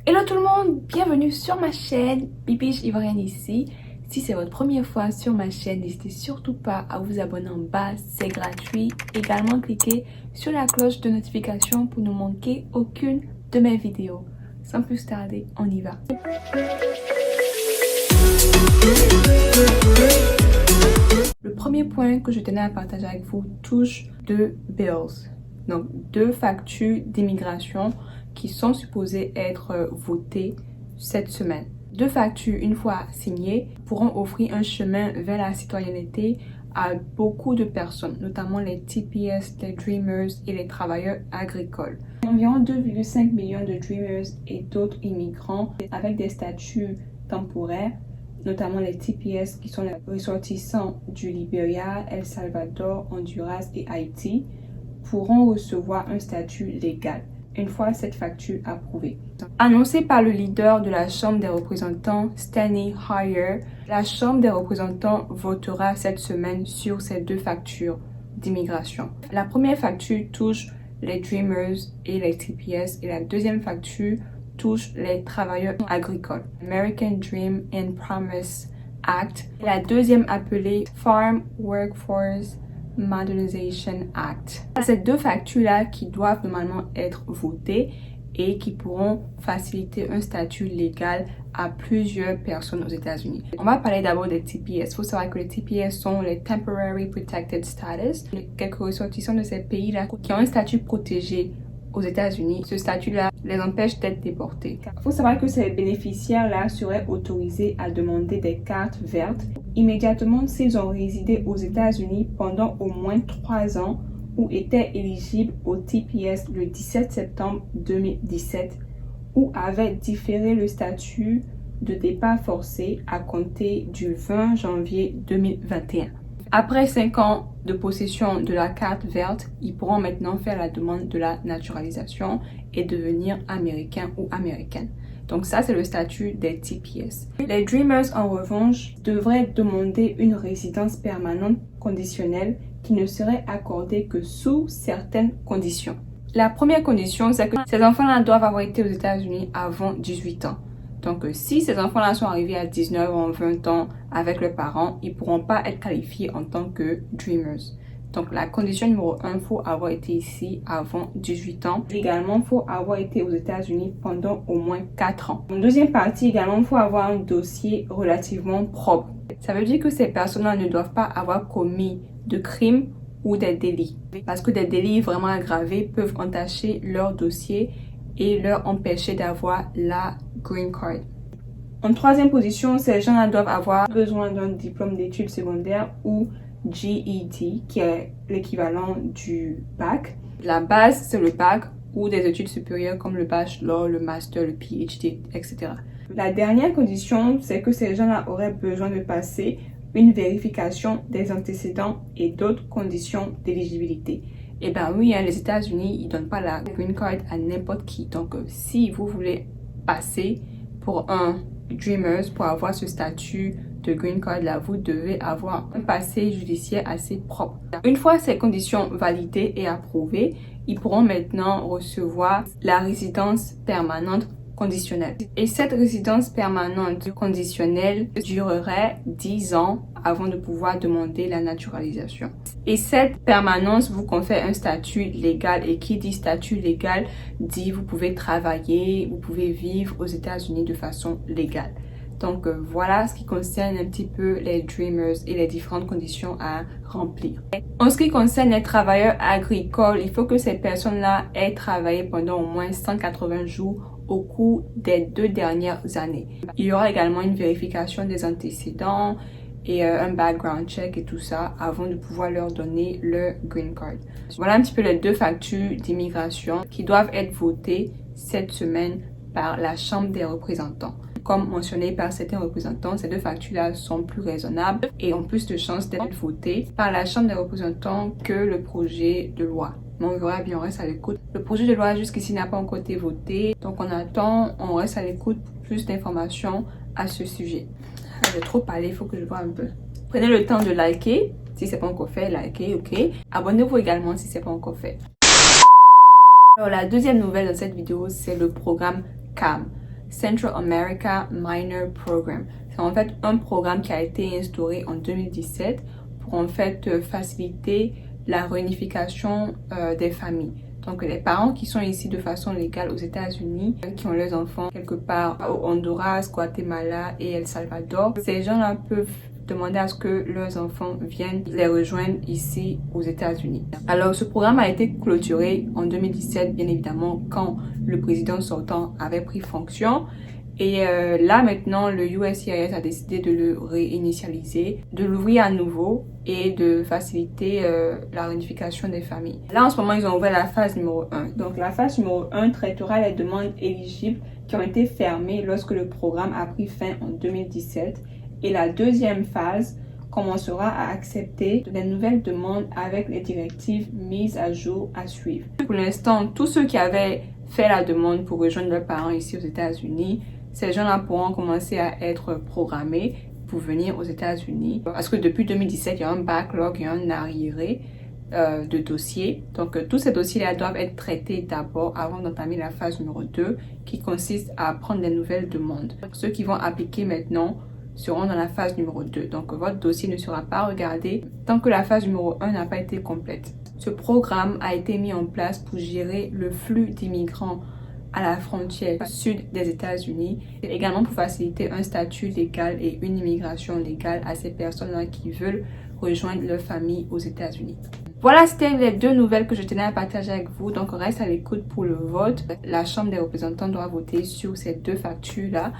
Hello tout le monde, bienvenue sur ma chaîne, Bibiche Ivoirienne ici. Si c'est votre première fois sur ma chaîne, n'hésitez surtout pas à vous abonner en bas, c'est gratuit. Également, cliquez sur la cloche de notification pour ne manquer aucune de mes vidéos. Sans plus tarder, on y va. Le premier point que je tenais à partager avec vous touche deux bills, donc deux factures d'immigration qui sont supposées être votées cette semaine. Deux factures, une fois signées, pourront offrir un chemin vers la citoyenneté à beaucoup de personnes, notamment les TPS, les Dreamers et les travailleurs agricoles. Environ 2,5 millions de Dreamers et d'autres immigrants avec des statuts temporaires, notamment les TPS qui sont les ressortissants du Libéria, El Salvador, Honduras et Haïti, pourront recevoir un statut légal une fois cette facture approuvée. Annoncé par le leader de la Chambre des représentants, Steny Hoyer, la Chambre des représentants votera cette semaine sur ces deux factures d'immigration. La première facture touche les Dreamers et les TPS et la deuxième facture touche les travailleurs agricoles. American Dream and Promise Act, la deuxième appelée Farm Workforce Modernization Act. Ces deux factures-là qui doivent normalement être votées et qui pourront faciliter un statut légal à plusieurs personnes aux États-Unis. On va parler d'abord des TPS. Il faut savoir que les TPS sont les Temporary Protected Status. Quelques ressortissants de ces pays-là qui ont un statut protégé aux États-Unis. Ce statut-là les empêche d'être déportés. Il faut savoir que ces bénéficiaires-là seraient autorisés à demander des cartes vertes immédiatement s'ils ont résidé aux États-Unis pendant au moins 3 ans ou étaient éligibles au TPS le 17 septembre 2017 ou avaient différé le statut de départ forcé à compter du 20 janvier 2021. Après 5 ans de possession de la carte verte, ils pourront maintenant faire la demande de la naturalisation et devenir américains ou américaines. Donc ça, c'est le statut des TPS. Les Dreamers, en revanche, devraient demander une résidence permanente conditionnelle qui ne serait accordée que sous certaines conditions. La première condition, c'est que ces enfants-là doivent avoir été aux États-Unis avant 18 ans. Donc, si ces enfants-là sont arrivés à 19 ans, 20 ans avec leurs parents, ils ne pourront pas être qualifiés en tant que Dreamers. Donc, la condition numéro 1, il faut avoir été ici avant 18 ans. Également, il faut avoir été aux États-Unis pendant au moins 4 ans. En deuxième partie, également, il faut avoir un dossier relativement propre. Ça veut dire que ces personnes-là ne doivent pas avoir commis de crimes ou des délits. Parce que des délits vraiment aggravés peuvent entacher leur dossier et leur empêcher d'avoir la green card. En troisième position, ces gens-là doivent avoir besoin d'un diplôme d'études secondaires ou GED, qui est l'équivalent du bac. La base, c'est le bac ou des études supérieures comme le bachelor, le master, le PhD, etc. La dernière condition, c'est que ces gens-là auraient besoin de passer une vérification des antécédents et d'autres conditions d'éligibilité. Et ben oui, les États-Unis, ils donnent pas la green card à n'importe qui. Donc, si vous voulez passer pour un Dreamers, pour avoir ce statut de green card là, vous devez avoir un passé judiciaire assez propre. Une fois ces conditions validées et approuvées, ils pourront maintenant recevoir la résidence permanente conditionnelle. Et cette résidence permanente conditionnelle durerait 10 ans avant de pouvoir demander la naturalisation. Et cette permanence vous confère un statut légal. Et qui dit statut légal dit vous pouvez travailler, vous pouvez vivre aux États-Unis de façon légale. Donc voilà ce qui concerne un petit peu les Dreamers et les différentes conditions à remplir. En ce qui concerne les travailleurs agricoles, il faut que ces personnes-là aient travaillé pendant au moins 180 jours au cours des 2 dernières années. Il y aura également une vérification des antécédents et un background check et tout ça avant de pouvoir leur donner leur green card. Voilà un petit peu les deux factures d'immigration qui doivent être votées cette semaine par la Chambre des représentants. Comme mentionné par certains représentants, ces deux factures-là sont plus raisonnables et ont plus de chances d'être votées par la Chambre des représentants que le projet de loi. Mais on verra bien, on reste à l'écoute. Le projet de loi jusqu'ici n'a pas encore été voté, donc on attend, on reste à l'écoute pour plus d'informations à ce sujet. J'ai trop parlé, il faut que je voie un peu. Prenez le temps de liker, si ce n'est pas encore fait, likez, ok. Abonnez-vous également si ce n'est pas encore fait. Alors la deuxième nouvelle dans cette vidéo, c'est le programme CAM. Central America Minor Program. C'est en fait un programme qui a été instauré en 2017 pour en fait faciliter la réunification des familles. Donc les parents qui sont ici de façon légale aux États-Unis, qui ont leurs enfants quelque part au Honduras, Guatemala et El Salvador, ces gens-là peuvent demander à ce que leurs enfants viennent les rejoindre ici aux États-Unis. Alors ce programme a été clôturé en 2017, bien évidemment, quand le président sortant avait pris fonction. Et là maintenant, le USCIS a décidé de le réinitialiser, de l'ouvrir à nouveau et de faciliter la réunification des familles. Là en ce moment, ils ont ouvert la phase numéro 1. Donc la phase numéro 1 traitera les demandes éligibles qui ont été fermées lorsque le programme a pris fin en 2017. Et la deuxième phase commencera à accepter de nouvelles demandes avec les directives mises à jour à suivre. Pour l'instant, tous ceux qui avaient fait la demande pour rejoindre leurs parents ici aux États-Unis, ces gens-là pourront commencer à être programmés pour venir aux États-Unis. Parce que depuis 2017, il y a un backlog, il y a un arriéré de dossiers. Donc, tous ces dossiers-là doivent être traités d'abord avant d'entamer la phase numéro 2 qui consiste à prendre des nouvelles demandes. Ceux qui vont appliquer maintenant seront dans la phase numéro 2. Donc, votre dossier ne sera pas regardé tant que la phase numéro 1 n'a pas été complète. Ce programme a été mis en place pour gérer le flux d'immigrants à la frontière sud des États-Unis, et également pour faciliter un statut légal et une immigration légale à ces personnes-là qui veulent rejoindre leur famille aux États-Unis. Voilà, c'était les deux nouvelles que je tenais à partager avec vous. Donc, on reste à l'écoute pour le vote. La Chambre des représentants doit voter sur ces deux factures-là.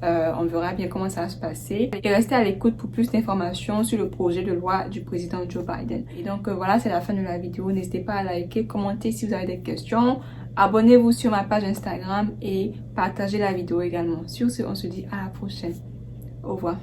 On verra bien comment ça va se passer. Et restez à l'écoute pour plus d'informations sur le projet de loi du président Joe Biden. Et donc voilà, c'est la fin de la vidéo. N'hésitez pas à liker, commenter si vous avez des questions. Abonnez-vous sur ma page Instagram et partagez la vidéo également. Sur ce, on se dit à la prochaine. Au revoir.